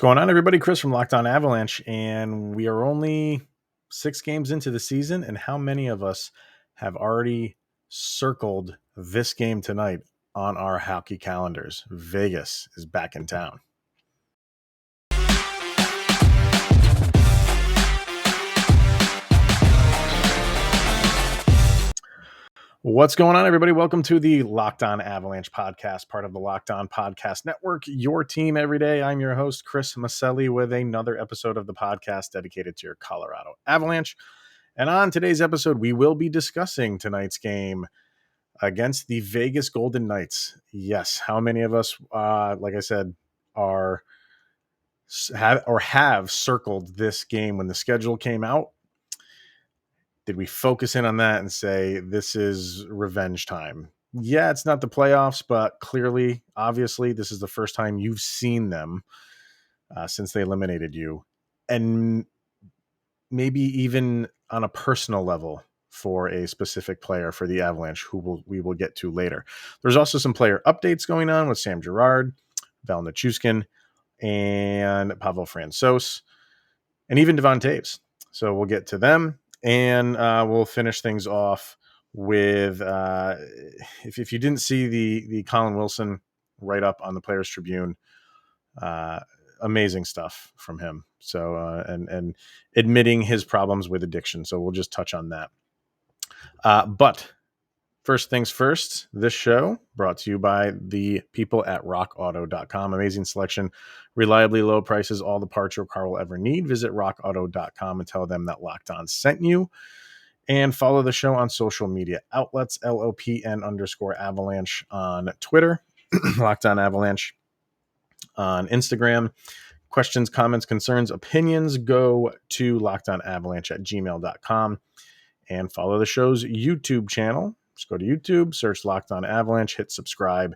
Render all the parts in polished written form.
going on, everybody? Chris from Locked On Avalanche, and we are only 6 games into the season, and how many of us have already circled this game tonight on our hockey calendars? Vegas is back in town. What's going on, everybody? Welcome to the Locked On Avalanche podcast, part of the Locked On Podcast Network, your team every day. I'm your host, Chris Maselli, with another episode of the podcast dedicated to your Colorado Avalanche. And on today's episode, we will be discussing tonight's game against the Vegas Golden Knights. Yes, how many of us, like I said, have circled this game when the schedule came out? Did we focus in on that and say, this is revenge time? Yeah, it's not the playoffs, but clearly, obviously, this is the first time you've seen them since they eliminated you. And maybe even on a personal level for a specific player for the Avalanche, we will get to later. There's also some player updates going on with Sam Girard, Val Nichushkin, and Pavel Francouz, and even Devon Toews. So we'll get to them. And we'll finish things off with, if you didn't see the Colin Wilson write-up on the Players Tribune, amazing stuff from him. So, and admitting his problems with addiction. So we'll just touch on that. But first things first, this show brought to you by the people at rockauto.com. Amazing selection, reliably low prices, all the parts your car will ever need. Visit rockauto.com and tell them that Locked On sent you. And follow the show on social media outlets, LOPN_Avalanche on Twitter, Locked On Avalanche on Instagram. Questions, comments, concerns, opinions, go to lockedonavalanche@gmail.com and follow the show's YouTube channel. Just go to YouTube, search Locked On Avalanche, hit subscribe,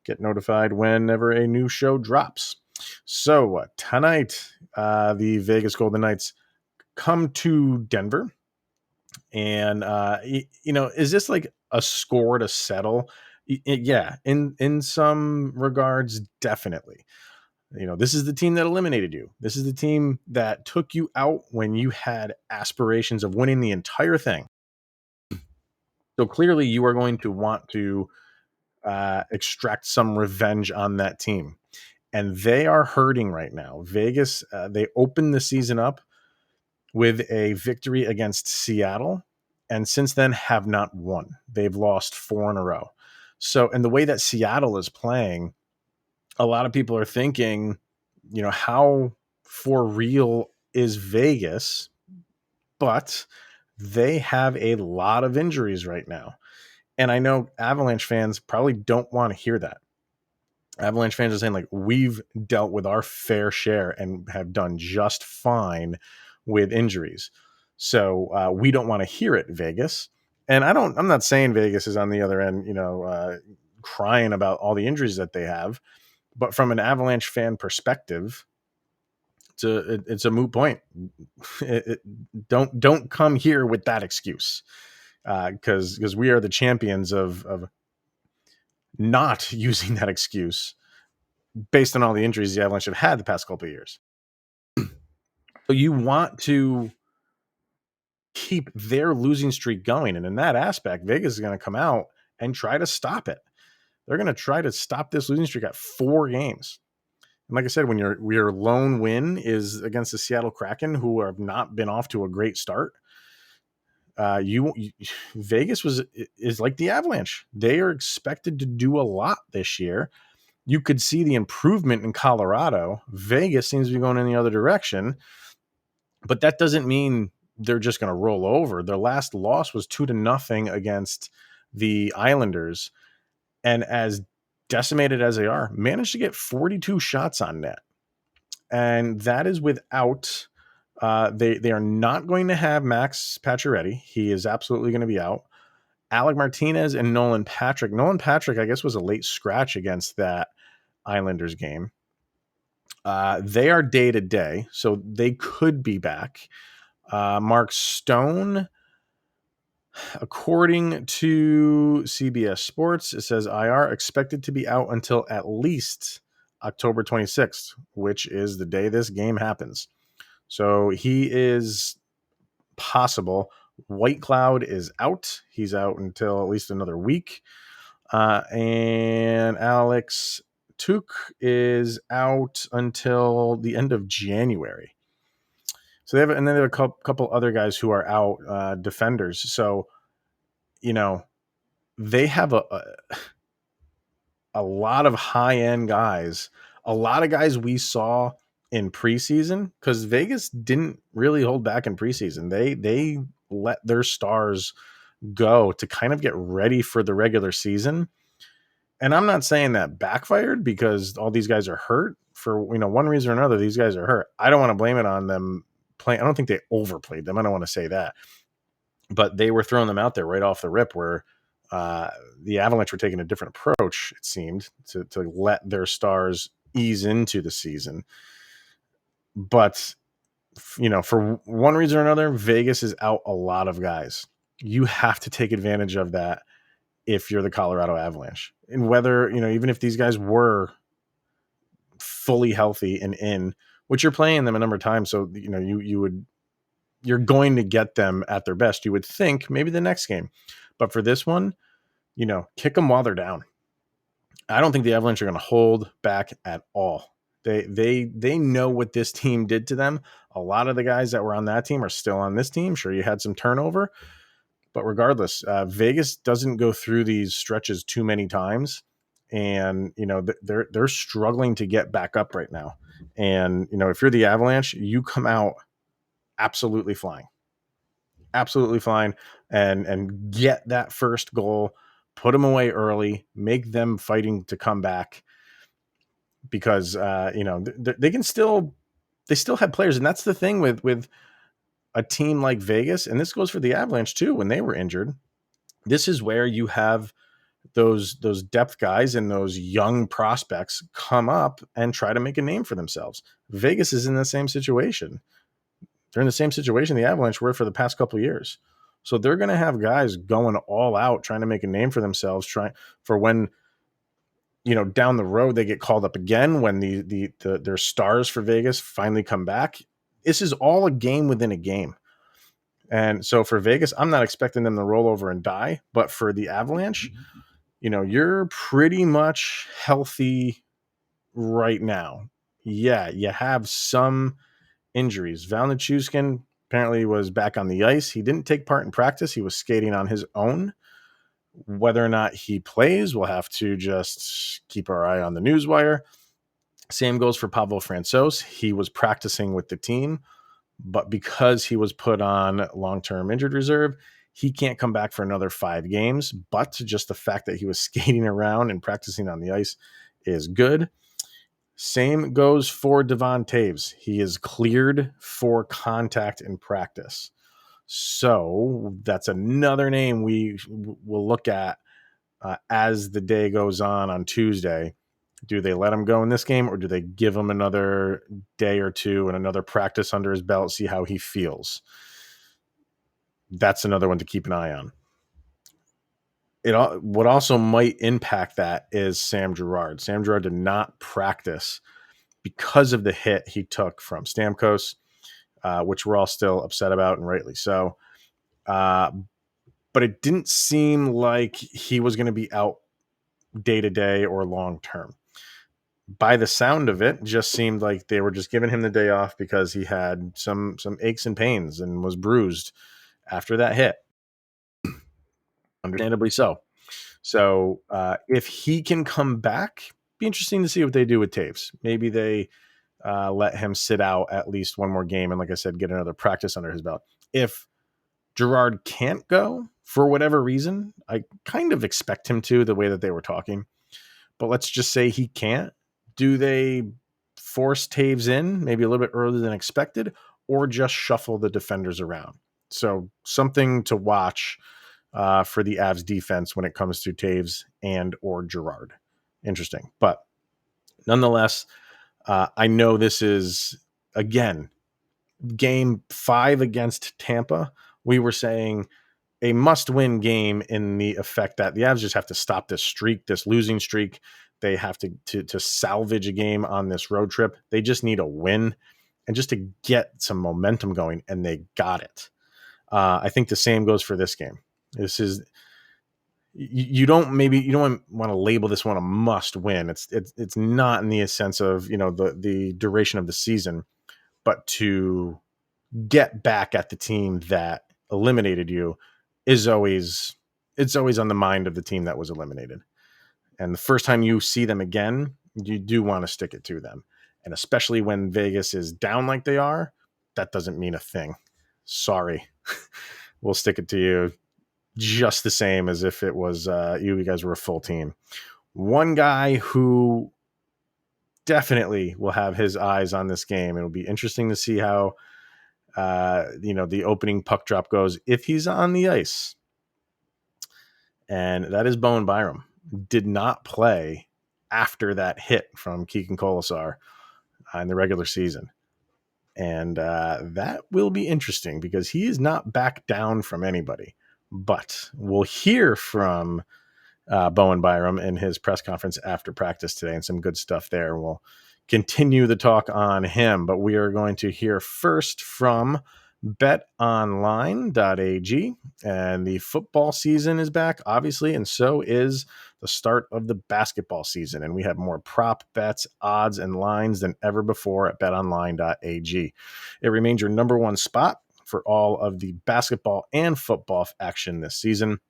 get notified whenever a new show drops. So tonight, the Vegas Golden Knights come to Denver. And, is this like a score to settle? Yeah, in some regards, definitely. This is the team that eliminated you. This is the team that took you out when you had aspirations of winning the entire thing. So clearly you are going to want to extract some revenge on that team. And they are hurting right now. Vegas, they opened the season up with a victory against Seattle, and since then have not won. They've lost 4 in a row. So, and the way that Seattle is playing, a lot of people are thinking, how for real is Vegas? But they have a lot of injuries right now. And I know Avalanche fans probably don't want to hear that. Avalanche fans are saying, like, we've dealt with our fair share and have done just fine with injuries. So we don't want to hear it, Vegas. And I'm not saying Vegas is on the other end, crying about all the injuries that they have. But from an Avalanche fan perspective, it's a moot point. Don't come here with that excuse, because we are the champions of not using that excuse based on all the injuries the Avalanche have had the past couple of years. So you want to keep their losing streak going. And in that aspect, Vegas is going to come out and try to stop it. They're going to try to stop this losing streak at 4 games. And like I said, when your lone win is against the Seattle Kraken, who have not been off to a great start, Vegas is like the Avalanche. They are expected to do a lot this year. You could see the improvement in Colorado. Vegas seems to be going in the other direction, but that doesn't mean they're just going to roll over. Their last loss was 2-0 against the Islanders. And as decimated as they are, managed to get 42 shots on net. And that is without, they are not going to have Max Pacioretty. He is absolutely going to be out. Alec Martinez and Nolan Patrick. Nolan Patrick, I guess, was a late scratch against that Islanders game. They are day-to-day, so they could be back. Mark Stone, according to CBS Sports, it says IR expected to be out until at least October 26th, which is the day this game happens. So he is possible. White Cloud is out. He's out until at least another week. And Alex Tuch is out until the end of January. So then they have a couple other guys who are out, defenders. So, they have a lot of high-end guys, a lot of guys we saw in preseason, because Vegas didn't really hold back in preseason. They let their stars go to kind of get ready for the regular season. And I'm not saying that backfired because all these guys are hurt for, one reason or another. These guys are hurt. I don't want to blame it on them playing. I don't think they overplayed them. I don't want to say that, but they were throwing them out there right off the rip where the Avalanche were taking a different approach, it seemed, to let their stars ease into the season. But, for one reason or another, Vegas is out a lot of guys. You have to take advantage of that if you're the Colorado Avalanche. And whether, even if these guys were fully healthy and in, which you're playing them a number of times, so, you're going to get them at their best. You would think maybe the next game. But for this one, kick them while they're down. I don't think the Avalanche are going to hold back at all. They know what this team did to them. A lot of the guys that were on that team are still on this team. Sure, you had some turnover, but regardless, Vegas doesn't go through these stretches too many times, and they're struggling to get back up right now. And if you're the Avalanche, you come out absolutely flying, and get that first goal, put them away early, make them fighting to come back, because they still have players. And that's the thing with a team like Vegas, and this goes for the Avalanche too. When they were injured, this is where you have those depth guys and those young prospects come up and try to make a name for themselves. Vegas is in the same situation. They're in the same situation the Avalanche were for the past couple of years. So they're going to have guys going all out, trying to make a name for themselves, trying for when, down the road they get called up again, when their stars for Vegas finally come back. This is all a game within a game. And so for Vegas, I'm not expecting them to roll over and die, but for the Avalanche, you're pretty much healthy right now. Yeah, you have some injuries. Val Nichushkin apparently was back on the ice. He didn't take part in practice. He was skating on his own. Whether or not he plays, we'll have to just keep our eye on the newswire. Same goes for Pavel Francouz. He was practicing with the team, but because he was put on long-term injured reserve, he can't come back for another 5 games. But just the fact that he was skating around and practicing on the ice is good. Same goes for Devon Toews. He is cleared for contact in practice. So that's another name we will look at as the day goes on Tuesday. Do they let him go in this game, or do they give him another day or two and another practice under his belt, see how he feels? That's another one to keep an eye on. What also might impact that is Sam Girard. Sam Girard did not practice because of the hit he took from Stamkos, which we're all still upset about, and rightly so. But it didn't seem like he was going to be out day-to-day or long-term. By the sound of it, just seemed like they were just giving him the day off because he had some aches and pains and was bruised after that hit. Understandably so. So if he can come back, be interesting to see what they do with Toews. Maybe they let him sit out at least one more game and, like I said, get another practice under his belt. If Girard can't go for whatever reason, I kind of expect him to, the way that they were talking. But let's just say he can't. Do they force Toews in maybe a little bit earlier than expected, or just shuffle the defenders around? So something to watch for the Avs defense when it comes to Toews and or Girard. Interesting. But nonetheless, I know this is, again, game 5 against Tampa. We were saying a must-win game in the effect that the Avs just have to stop this streak, this losing streak. they have to salvage a game on this road trip. They just need a win and just to get some momentum going, and they got it. I think the same goes for this game. This is you don't want to label this one a must win. It's not in the sense of the duration of the season, but to get back at the team that eliminated you is always on the mind of the team that was eliminated. And the first time you see them again, you do want to stick it to them. And especially when Vegas is down like they are, that doesn't mean a thing. Sorry. We'll stick it to you just the same as if it was you guys were a full team. One guy who definitely will have his eyes on this game. It'll be interesting to see how the opening puck drop goes if he's on the ice. And that is Bowen Byram. Did not play after that hit from Keegan Colasar in the regular season. And that will be interesting because he is not back down from anybody. But we'll hear from Bowen Byram in his press conference after practice today, and some good stuff there. We'll continue the talk on him, but we are going to hear first from betonline.ag, and the football season is back, obviously, and so is the start of the basketball season, and we have more prop bets, odds, and lines than ever before at betonline.ag. It remains your number one spot for all of the basketball and football action this season.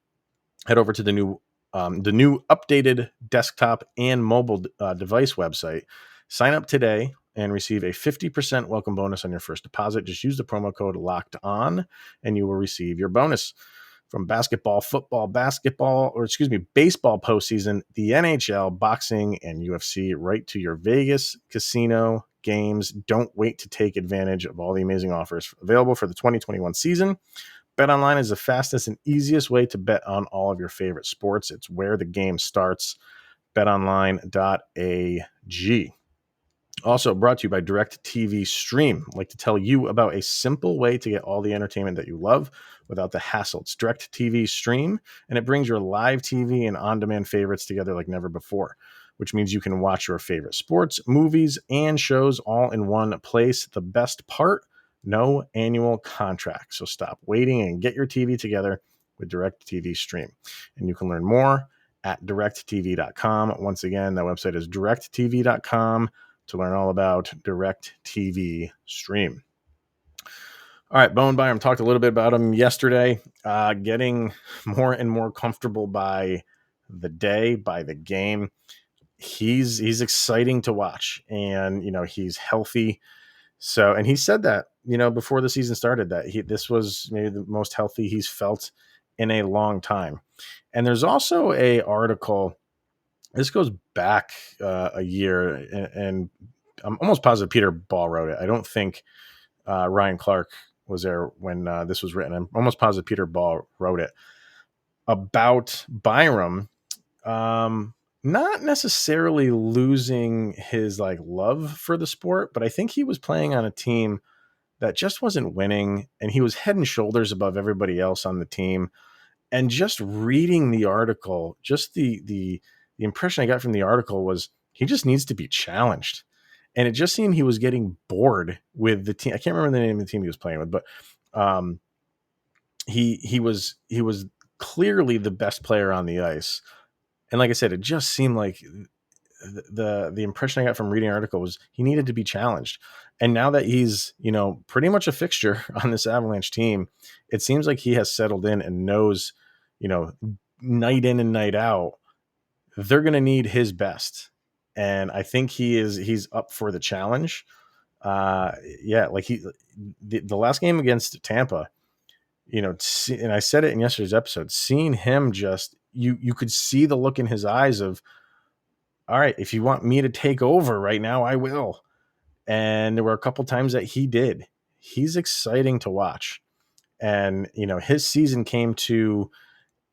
Head over to the new updated desktop and mobile device website. Sign up today and receive a 50% welcome bonus on your first deposit. Just use the promo code Locked On, and you will receive your bonus. From basketball, football, baseball postseason, the NHL, boxing, and UFC, right to your Vegas casino games. Don't wait to take advantage of all the amazing offers available for the 2021 season. BetOnline is the fastest and easiest way to bet on all of your favorite sports. It's where the game starts. BetOnline.ag. Also brought to you by DirecTV Stream. I'd like to tell you about a simple way to get all the entertainment that you love without the hassle. It's DirecTV Stream, and it brings your live TV and on-demand favorites together like never before, which means you can watch your favorite sports, movies, and shows all in one place. The best part, no annual contract. So stop waiting and get your TV together with DirecTV Stream. And you can learn more at directtv.com. Once again, that website is directtv.com to learn all about DirecTV Stream. All right, Bowen Byram, talked a little bit about him yesterday, getting more and more comfortable by the day, by the game. He's exciting to watch, and he's healthy. So, and he said that before the season started that this was maybe the most healthy he's felt in a long time. And there's also a article. This goes back a year, and I'm almost positive Peter Ball wrote it. I don't think Ryan Clark was there when this was written. I'm almost positive Peter Ball wrote it about Byram. Not necessarily losing his love for the sport, but I think he was playing on a team that just wasn't winning, and he was head and shoulders above everybody else on the team. And just reading the article, just the impression I got from the article was he just needs to be challenged. And it just seemed he was getting bored with the team. I can't remember the name of the team he was playing with, but he was clearly the best player on the ice. And like I said, it just seemed like the impression I got from reading the article was he needed to be challenged. And now that he's, pretty much a fixture on this Avalanche team, it seems like he has settled in and knows, night in and night out, they're going to need his best. And I think he's up for the challenge. The last game against Tampa, and I said it in yesterday's episode, seeing him just, you could see the look in his eyes of, all right, if you want me to take over right now, I will. And there were a couple times that he did. He's exciting to watch. And, his season came to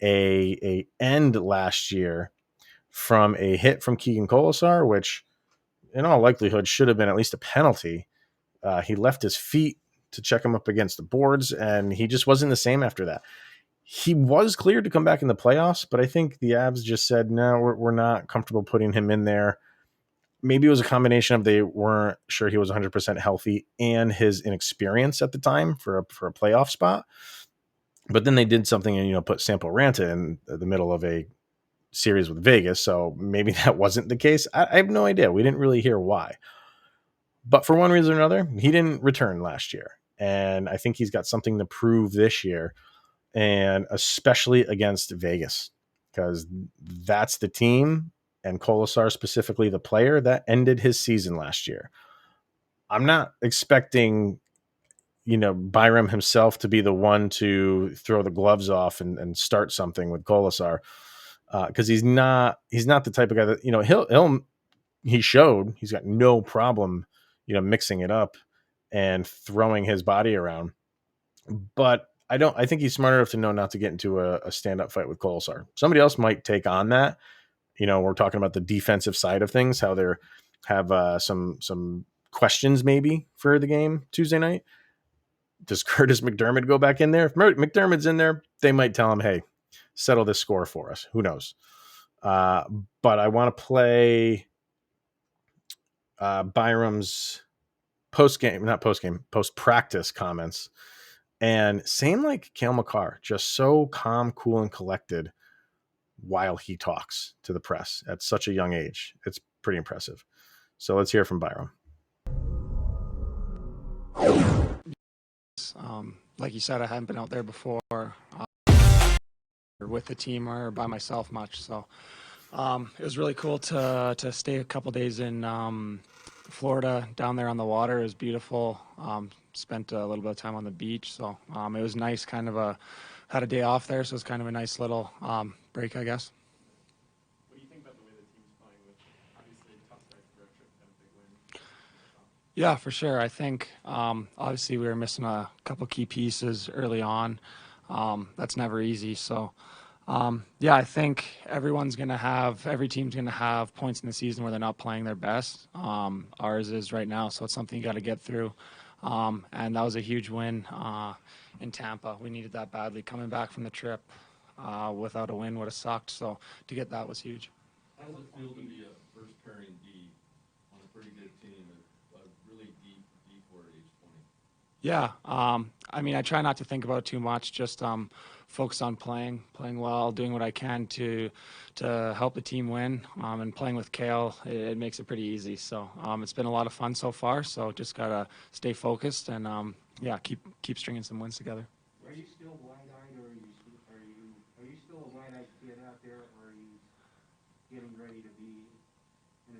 a end last year from a hit from Keegan Colasar, which in all likelihood should have been at least a penalty. He left his feet to check him up against the boards, and he just wasn't the same after that. He was cleared to come back in the playoffs, but I think the Avs just said, no, we're not comfortable putting him in there. Maybe it was a combination of they weren't sure he was 100% healthy and his inexperience at the time for a playoff spot. But then they did something and, put Sampo Ranta in the middle of a series with Vegas. So maybe that wasn't the case. I have no idea. We didn't really hear why. But for one reason or another, he didn't return last year. And I think he's got something to prove this year, and especially against Vegas, because that's the team, and Kolesar specifically the player, that ended his season last year. I'm not expecting, Byram himself to be the one to throw the gloves off and start something with Kolesar, because he's not the type of guy that, he showed he's got no problem, mixing it up and throwing his body around. But I think he's smart enough to know not to get into a stand-up fight with Kolesar. Somebody else might take on that. We're talking about the defensive side of things, how they have some questions maybe for the game Tuesday night. Does Curtis McDermott go back in there? If McDermott's in there, they might tell him, hey, settle this score for us. Who knows? But I want to play Byram's post-practice comments. And same like Cale Makar, just so calm, cool, and collected while he talks to the press at such a young age. It's pretty impressive. So let's hear from Byram. Like you said, I hadn't been out there before with the team or by myself much. So it was really cool to stay a couple days in Florida, down there on the water. It was beautiful. Spent a little bit of time on the beach. So it was nice, had a day off there. So it was kind of a nice little break, I guess. What do you think about the way the team's playing, with obviously a tough start for a trip and a big win? Yeah, for sure. I think obviously we were missing a couple key pieces early on. That's never easy. So, yeah, I think every team's going to have points in the season where they're not playing their best. Ours is right now, so it's something you got to get through. And that was a huge win in Tampa. We needed that badly. Coming back from the trip without a win would have sucked. So to get that was huge. How does it feel to be a first pairing D on a pretty good team, a really deep D4 at age 20? Yeah, I mean, I try not to think about it too much. Just focus on playing well, doing what I can to help the team win. And playing with Cale, it makes it pretty easy. So it's been a lot of fun so far. So just gotta stay focused and keep stringing some wins together. Are you still wide-eyed, or are you still a wide-eyed kid out there, or are you getting ready to be an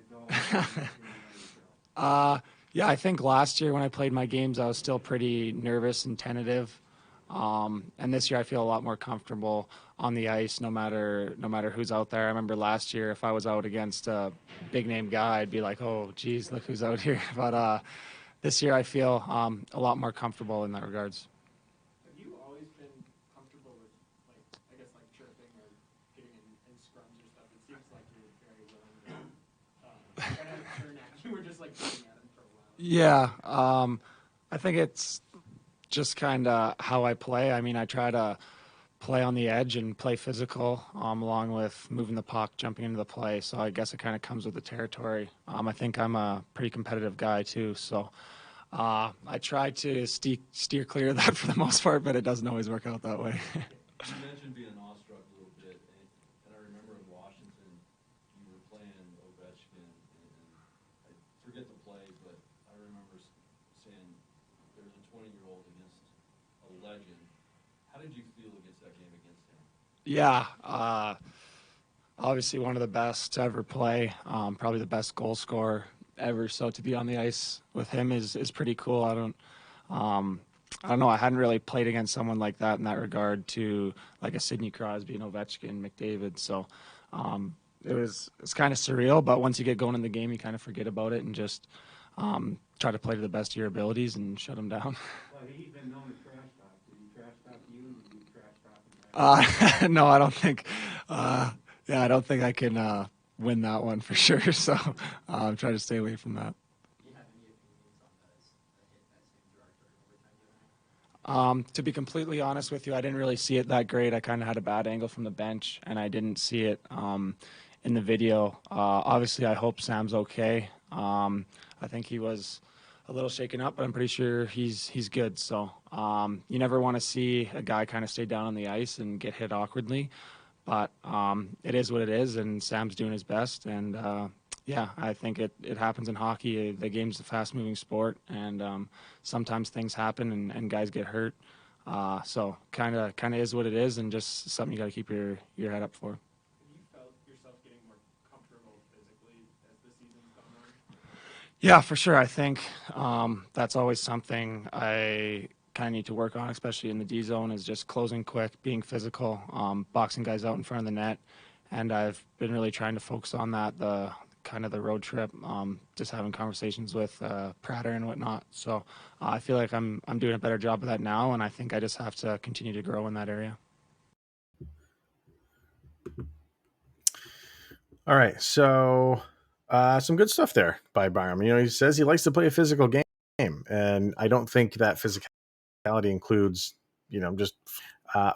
adult? Yeah, I think last year when I played my games, I was still pretty nervous and tentative. And this year I feel a lot more comfortable on the ice, no matter who's out there. I remember last year, if I was out against a big name guy, I'd be like, oh, geez, look who's out here. But this year I feel a lot more comfortable in that regards. Have you always been comfortable with, like chirping or getting in scrums or stuff? It seems like you're very willing to kind of turn at you. We're just like looking at him for a while. Yeah, I think it's just kind of how I play. I mean, I try to play on the edge and play physical, along with moving the puck, jumping into the play. So I guess it kind of comes with the territory. I think I'm a pretty competitive guy too. So I try to steer clear of that for the most part, but it doesn't always work out that way. You mentioned being awestruck a little bit, and I remember in Washington, you were playing Ovechkin, and I forget the play, but I remember saying there's a 20-year-old against a legend. How did you feel against that game against him? Yeah, obviously one of the best to ever play, probably the best goal scorer ever. So to be on the ice with him is pretty cool. I don't know. I hadn't really played against someone like that in that regard, to like a Sidney Crosby, and Ovechkin, McDavid. So it's kind of surreal. But once you get going in the game, you kind of forget about it and just try to play to the best of your abilities and shut them down. Well, he's been known to trash talk. Did he trash talk you? Did you trash talk him? No, I don't think. I don't think I can win that one for sure. So I'm trying to stay away from that. Do you have any opinions on the hit that same director every time you To be completely honest with you, I didn't really see it that great. I kind of had a bad angle from the bench, and I didn't see it in the video. Obviously, I hope Sam's okay. I think he was a little shaken up, but I'm pretty sure he's good. So you never want to see a guy kind of stay down on the ice and get hit awkwardly, but it is what it is, and Sam's doing his best. And yeah, I think it happens in hockey. The game's a fast-moving sport, and sometimes things happen and guys get hurt. So kind of is what it is, and just something you got to keep your head up for. Have you felt yourself getting more comfortable physically as the season's gone on? Yeah, for sure. I think that's always something I kind of need to work on, especially in the D zone, is just closing quick, being physical, boxing guys out in front of the net. And I've been really trying to focus on that, the kind of the road trip, just having conversations with Prater and whatnot. So I feel like I'm doing a better job of that now, and I think I just have to continue to grow in that area. All right, so some good stuff there by Byram. He says he likes to play a physical game, and I don't think that physicality includes, just.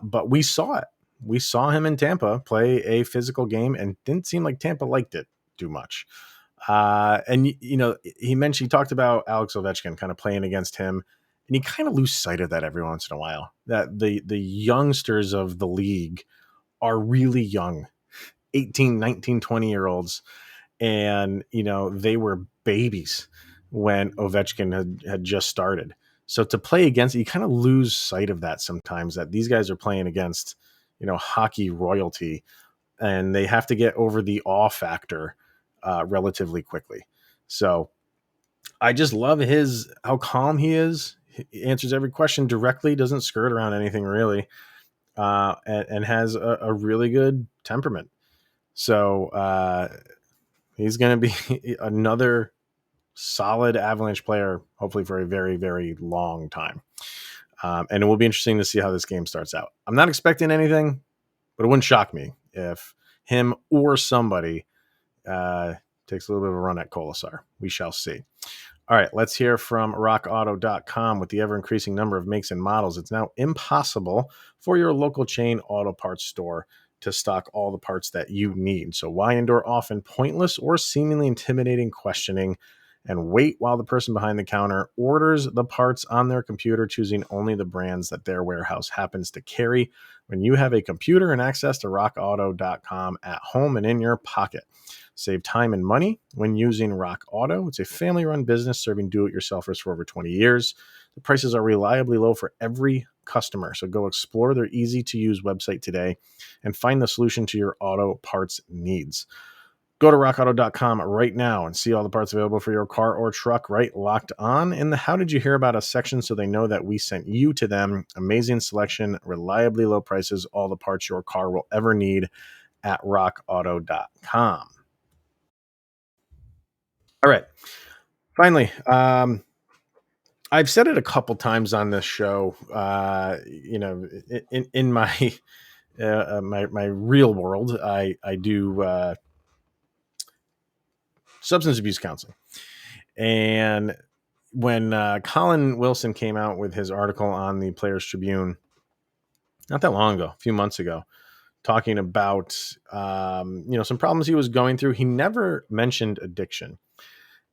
But we saw it. We saw him in Tampa play a physical game, and didn't seem like Tampa liked it too much. And he talked about Alex Ovechkin kind of playing against him, and you kind of lose sight of that every once in a while. That the youngsters of the league are really young. 18, 19, 20-year-olds. And, they were babies when Ovechkin had just started. So to play against, you kind of lose sight of that sometimes, that these guys are playing against, hockey royalty, and they have to get over the awe factor relatively quickly. So I just love how calm he is. He answers every question directly, doesn't skirt around anything really, and has a really good temperament. So he's going to be another solid Avalanche player, hopefully for a very, very long time. And it will be interesting to see how this game starts out. I'm not expecting anything, but it wouldn't shock me if him or somebody takes a little bit of a run at Kolasar. We shall see. All right, let's hear from rockauto.com. With the ever-increasing number of makes and models, it's now impossible for your local chain auto parts store to stock all the parts that you need. So why endure often pointless or seemingly intimidating questioning and wait while the person behind the counter orders the parts on their computer, choosing only the brands that their warehouse happens to carry, when you have a computer and access to rockauto.com at home and in your pocket? Save time and money when using Rock Auto. It's a family-run business serving do-it-yourselfers for over 20 years. The prices are reliably low for every customer, so go explore their easy-to-use website today and find the solution to your auto parts needs. Go to rockauto.com right now and see all the parts available for your car or truck, right locked on in the How Did You Hear About Us section, so they know that we sent you to them. Amazing selection, reliably low prices, all the parts your car will ever need at rockauto.com. All right. Finally, I've said it a couple times on this show. In my my real world, I do substance abuse counseling, and when Colin Wilson came out with his article on the Players Tribune, not that long ago, a few months ago, talking about some problems he was going through, he never mentioned addiction.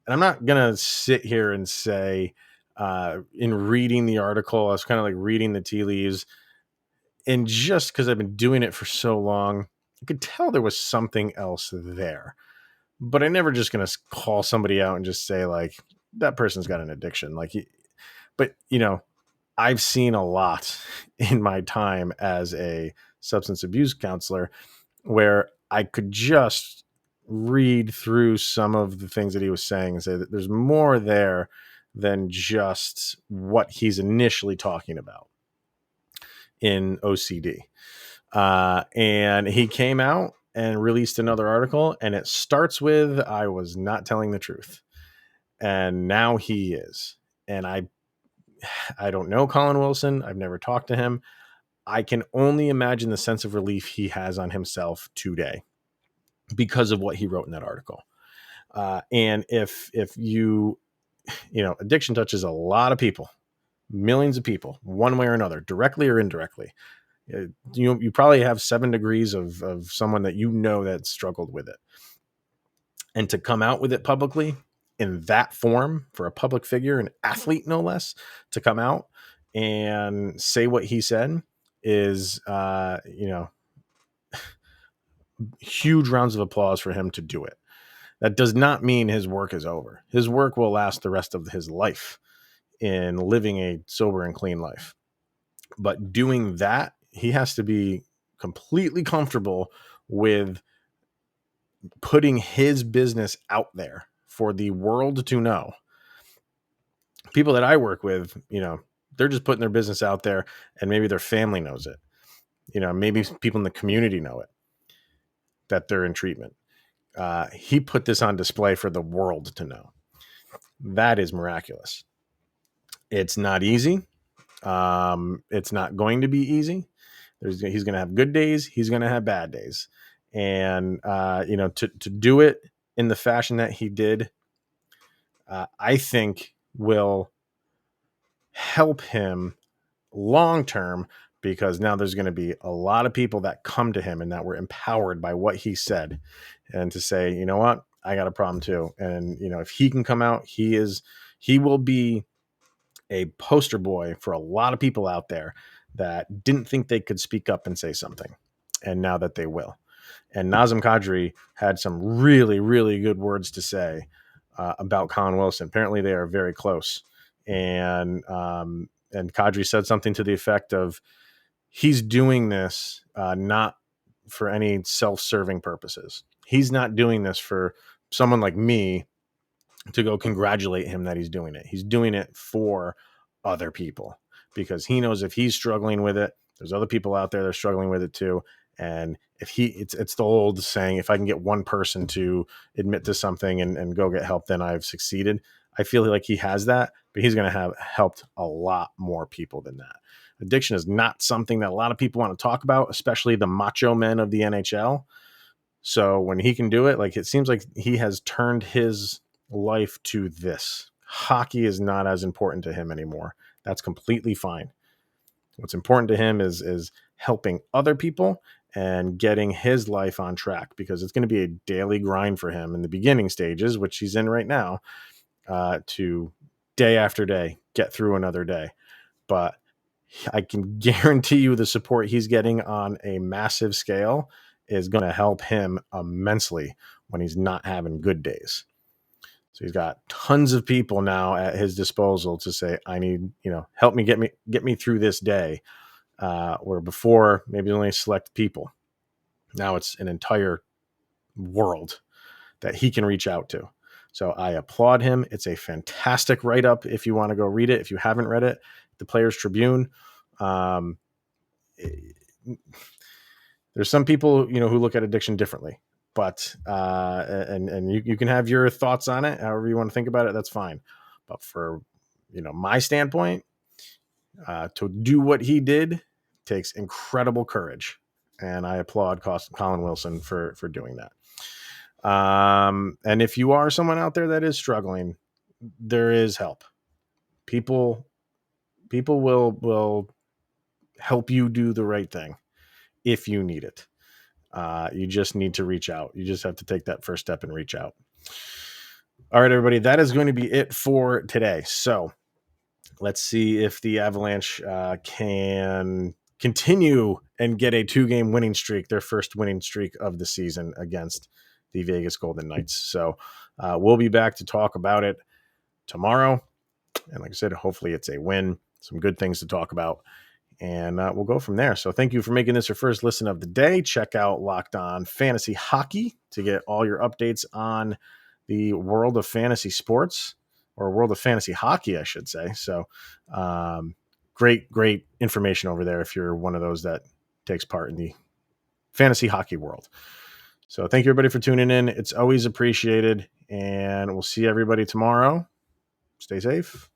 And I'm not going to sit here and say, in reading the article, I was kind of like reading the tea leaves. And just because I've been doing it for so long, I could tell there was something else there. But I'm never just going to call somebody out and just say, like, that person's got an addiction. But I've seen a lot in my time as a substance abuse counselor where I could just read through some of the things that he was saying and say that there's more there than just what he's initially talking about in OCD. And he came out and released another article, and it starts with, "I was not telling the truth." And now he is. And I don't know Colin Wilson. I've never talked to him. I can only imagine the sense of relief he has on himself today because of what he wrote in that article. And if you addiction touches a lot of people, millions of people, one way or another, directly or indirectly. You probably have 7 degrees of someone that that struggled with it. And to come out with it publicly in that form for a public figure, an athlete no less, to come out and say what he said is, huge rounds of applause for him to do it. That does not mean his work is over. His work will last the rest of his life in living a sober and clean life. But doing that, he has to be completely comfortable with putting his business out there for the world to know. People that I work with, they're just putting their business out there, and maybe their family knows it. Maybe people in the community know it, that they're in treatment. He put this on display for the world to know. That is miraculous. It's not easy. It's not going to be easy. He's going to have good days. He's going to have bad days. And, to do it in the fashion that he did, I think will help him long term, because now there's going to be a lot of people that come to him and that were empowered by what he said, and to say, you know what, I got a problem too. And, if he can come out, he will be a poster boy for a lot of people out there that didn't think they could speak up and say something. And now that they will. And Nazem Kadri had some really, really good words to say about Colin Wilson. Apparently they are very close. And Kadri said something to the effect of, he's doing this not for any self-serving purposes. He's not doing this for someone like me to go congratulate him that he's doing it. He's doing it for other people, because he knows if he's struggling with it, there's other people out there that are struggling with it too. And if it's the old saying, if I can get one person to admit to something and go get help, then I've succeeded. I feel like he has that, but he's going to have helped a lot more people than that. Addiction is not something that a lot of people want to talk about, especially the macho men of the NHL. So when he can do it, like, it seems like he has turned his life to this. Hockey is not as important to him anymore. That's completely fine. What's important to him is helping other people and getting his life on track, because it's going to be a daily grind for him in the beginning stages, which he's in right now, to day after day get through another day. But I can guarantee you the support he's getting on a massive scale is going to help him immensely when he's not having good days. So he's got tons of people now at his disposal to say, I need, help me, get me through this day. Where before, maybe only select people. Now it's an entire world that he can reach out to. So I applaud him. It's a fantastic write-up if you want to go read it. If you haven't read it, the Players Tribune. There's some people, who look at addiction differently, but and you can have your thoughts on it, however you want to think about it. That's fine. But for my standpoint, to do what he did takes incredible courage, and I applaud Colin Wilson for doing that. And if you are someone out there that is struggling, there is help. People will help you do the right thing if you need it. You just need to reach out. You just have to take that first step and reach out. All right, everybody, that is going to be it for today. So let's see if the Avalanche can continue and get a 2-game winning streak, their first winning streak of the season against the Vegas Golden Knights. So we'll be back to talk about it tomorrow. And like I said, hopefully it's a win, some good things to talk about, and we'll go from there. So thank you for making this your first listen of the day. Check out Locked On Fantasy Hockey to get all your updates on the world of fantasy sports, or world of fantasy hockey, I should say. So great information over there if you're one of those that takes part in the fantasy hockey world. So thank you, everybody, for tuning in. It's always appreciated, and we'll see everybody tomorrow. Stay safe.